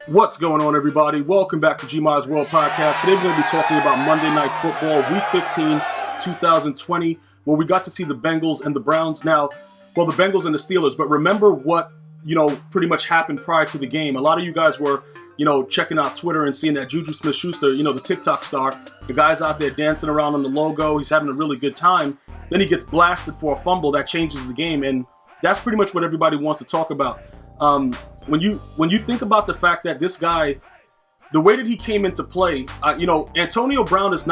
What's going on, everybody? Welcome back to GmiasWorldPodcast. Today we're going to be talking about Monday Night Football, Week 15, 2020, where we got to see the Bengals and the Browns. Now, well, the Bengals and the Steelers, but remember what, pretty much happened prior to the game. A lot of you guys were, checking out Twitter and seeing that JuJu Schuster, the TikTok star, the guy's out there dancing around on the logo. He's having a really good time. Then he gets blasted for a fumble that changes the game, and that's pretty much what everybody wants to talk about. When you think about the fact that this guy, the way that he came into play, Antonio Brown is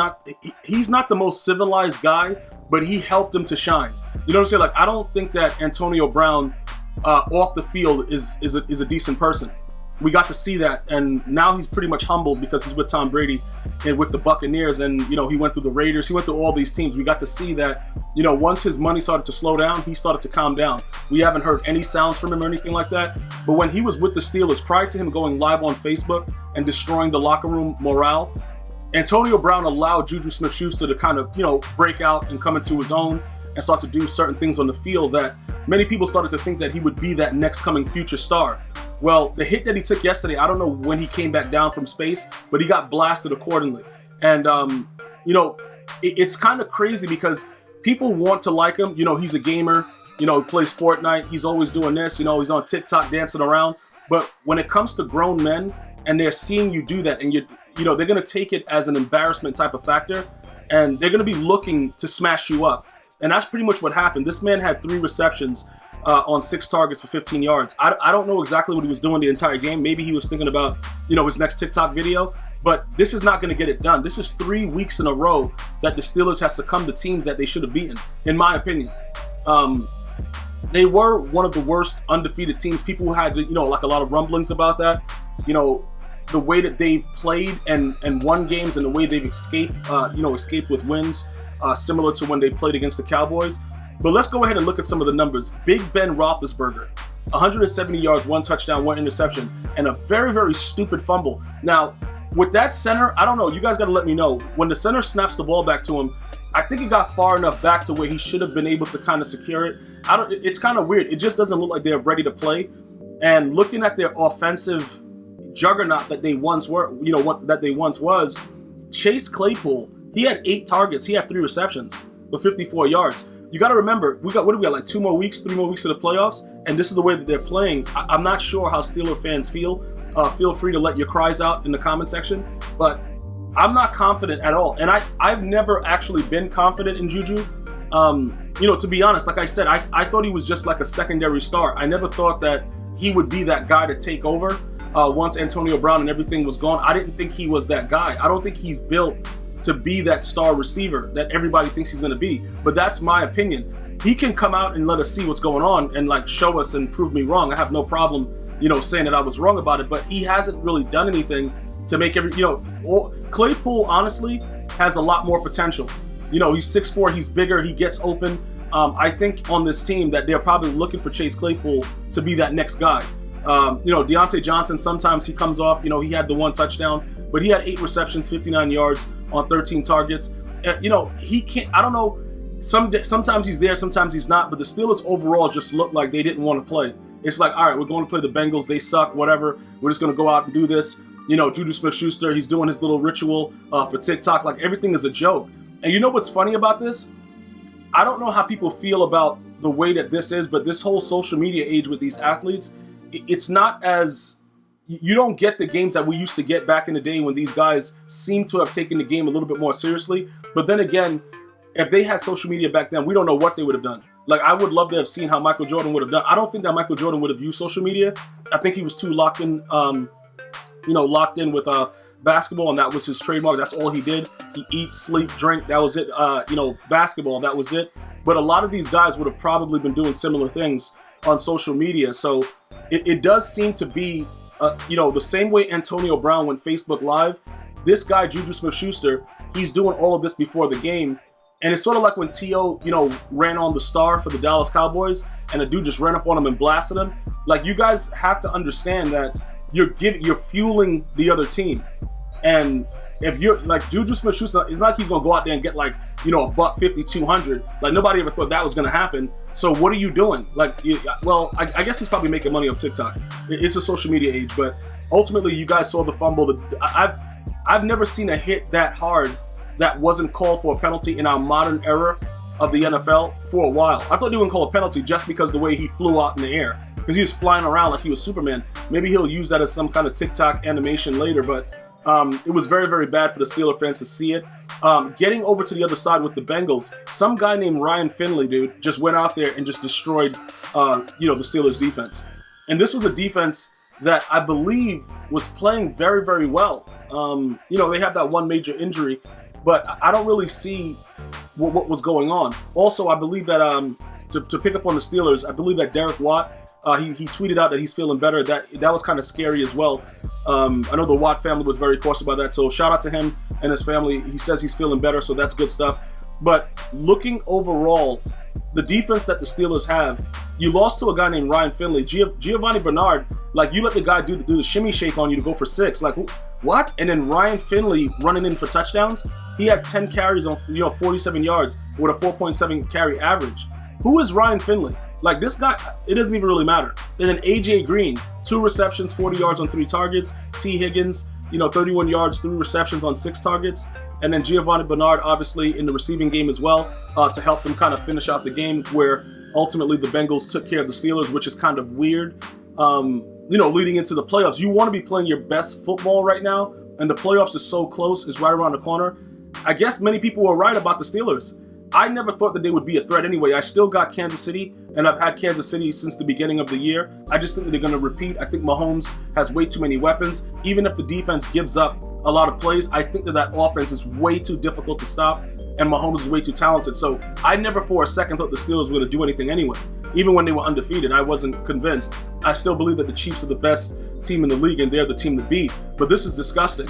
he's not the most civilized guy, but he helped him to shine. You know what I'm saying? Like, I don't think that Antonio Brown off the field is a decent person. We got to see that, and now he's pretty much humbled because he's with Tom Brady and with the Buccaneers, and he went through the Raiders, he went through all these teams. We got to see that, once his money started to slow down, he started to calm down. We haven't heard any sounds from him or anything like that, but when he was with the Steelers, prior to him going live on Facebook and destroying the locker room morale, Antonio Brown allowed JuJu Smith-Schuster to kind of, break out and come into his own and start to do certain things on the field that many people started to think that he would be that next coming future star. Well, the hit that he took yesterday, I don't know when he came back down from space, but he got blasted accordingly. And, it's kind of crazy because people want to like him. He's a gamer, he plays Fortnite. He's always doing this, he's on TikTok dancing around. But when it comes to grown men and they're seeing you do that, and they're going to take it as an embarrassment type of factor, and they're going to be looking to smash you up. And that's pretty much what happened. This man had 3 receptions on 6 targets for 15 yards. I don't know exactly what he was doing the entire game. Maybe he was thinking about, his next TikTok video. But this is not going to get it done. This is 3 weeks in a row that the Steelers have succumbed to teams that they should have beaten, in my opinion. They were one of the worst undefeated teams. People had, like a lot of rumblings about that. The way that they've played and won games and the way they've escaped with wins, similar to when they played against the Cowboys. But let's go ahead and look at some of the numbers. Big Ben Roethlisberger, 170 yards, 1 touchdown, 1 interception, and a very, very stupid fumble. Now, with that center, I don't know. You guys got to let me know. When the center snaps the ball back to him, I think it got far enough back to where he should have been able to kind of secure it. It's kind of weird. It just doesn't look like they're ready to play. And looking at their offensive juggernaut that they once were, was, Chase Claypool, he had 8 targets. He had 3 receptions for 54 yards. You got to remember, we got like 3 more weeks of the playoffs, and this is the way that they're playing. I'm not sure how Steeler fans feel. Feel free to let your cries out in the comment section, but I'm not confident at all. And I've never actually been confident in JuJu. To be honest, like I said, I thought he was just like a secondary star. I never thought that he would be that guy to take over once Antonio Brown and everything was gone. I didn't think he was that guy. I don't think he's built to be that star receiver that everybody thinks he's going to be. But that's my opinion. He can come out and let us see what's going on and like show us and prove me wrong. I have no problem, saying that I was wrong about it, but he hasn't really done anything to make Claypool honestly has a lot more potential. He's 6'4", he's bigger, he gets open. I think on this team that they're probably looking for Chase Claypool to be that next guy. Deontay Johnson, sometimes he comes off, he had the 1 touchdown, but he had 8 receptions, 59 yards on 13 targets. He can't, I don't know, sometimes he's there, sometimes he's not, but the Steelers overall just looked like they didn't want to play. It's like, all right, we're going to play the Bengals, they suck, whatever, we're just going to go out and do this. JuJu Smith-Schuster, he's doing his little ritual for TikTok, like everything is a joke. And you know what's funny about this? I don't know how people feel about the way that this is, but this whole social media age with these athletes, it's not as... You don't get the games that we used to get back in the day when these guys seem to have taken the game a little bit more seriously. But then again, if they had social media back then, we don't know what they would have done. Like, I would love to have seen how Michael Jordan would have done. I don't think that Michael Jordan would have used social media. I think he was too locked in with basketball, and that was his trademark. That's all he did. He eat, sleep, drink. That was it. Basketball, that was it. But a lot of these guys would have probably been doing similar things on social media. So it does seem to be... the same way Antonio Brown went Facebook Live, this guy, JuJu Smith-Schuster, he's doing all of this before the game. And it's sort of like when T.O., ran on the star for the Dallas Cowboys, and a dude just ran up on him and blasted him. Like, you guys have to understand that you're fueling the other team. And if you're like JuJu Smith-Schuster, it's not like he's going to go out there and get like, $150, 200. Like, nobody ever thought that was going to happen. So what are you doing? Like, I guess he's probably making money on TikTok. It's a social media age, but ultimately, you guys saw the fumble. I've never seen a hit that hard that wasn't called for a penalty in our modern era of the NFL for a while. I thought they wouldn't call a penalty just because the way he flew out in the air, because he was flying around like he was Superman. Maybe he'll use that as some kind of TikTok animation later, but it was very, very bad for the Steeler fans to see it. Getting over to the other side with the Bengals, some guy named Ryan Finley, dude, just went out there and just destroyed, the Steelers defense. And this was a defense that I believe was playing very, very well. They have that one major injury, but I don't really see what was going on. Also, I believe that to pick up on the Steelers, I believe that Derek Watt, he tweeted out that he's feeling better. That was kind of scary as well. I know the Watt family was very cautious about that, so shout out to him and his family. He says he's feeling better, so that's good stuff. But looking overall, the defense that the Steelers have, you lost to a guy named Ryan Finley. Giovanni Bernard, like, you let the guy do the shimmy shake on you to go for 6. Like, what? And then Ryan Finley running in for touchdowns. He had 10 carries on 47 yards with a 4.7 carry average. Who is Ryan Finley? Like, this guy, it doesn't even really matter. And then AJ Green, 2 receptions, 40 yards on 3 targets. T. Higgins, 31 yards, 3 receptions on 6 targets. And then Giovanni Bernard, obviously, in the receiving game as well, to help them kind of finish out the game, where ultimately the Bengals took care of the Steelers, which is kind of weird. Leading into the playoffs, you want to be playing your best football right now, and the playoffs is so close, it's right around the corner. I guess many people were right about the Steelers. I never thought that they would be a threat anyway. I still got Kansas City, and I've had Kansas City since the beginning of the year. I just think that they're going to repeat. I think Mahomes has way too many weapons. Even if the defense gives up a lot of plays, I think that offense is way too difficult to stop, and Mahomes is way too talented. So I never for a second thought the Steelers were going to do anything anyway. Even when they were undefeated, I wasn't convinced. I still believe that the Chiefs are the best team in the league, and they're the team to beat. But this is disgusting.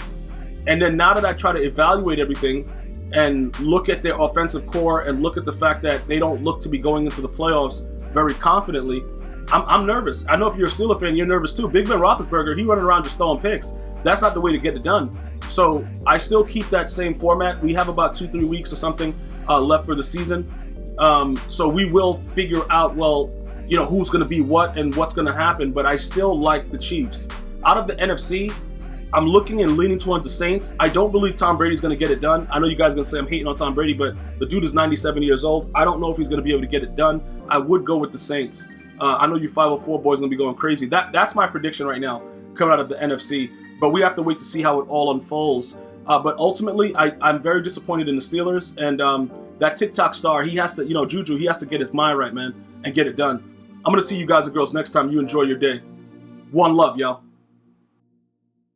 And then now that I try to evaluate everything and look at their offensive core and look at the fact that they don't look to be going into the playoffs very confidently, I'm nervous. I know if you're a Steeler fan, you're nervous too. Big Ben Roethlisberger, he running around just throwing picks. That's not the way to get it done. So I still keep that same format. We have about 2-3 weeks or something left for the season. So we will figure out, who's going to be what and what's going to happen. But I still like the Chiefs. Out of the NFC, I'm looking and leaning towards the Saints. I don't believe Tom Brady's going to get it done. I know you guys are going to say I'm hating on Tom Brady, but the dude is 97 years old. I don't know if he's going to be able to get it done. I would go with the Saints. I know you 504 boys are going to be going crazy. That's my prediction right now coming out of the NFC. But we have to wait to see how it all unfolds. But ultimately, I'm very disappointed in the Steelers. And that TikTok star, he has to, JuJu, he has to get his mind right, man, and get it done. I'm going to see you guys and girls next time. You enjoy your day. One love, y'all.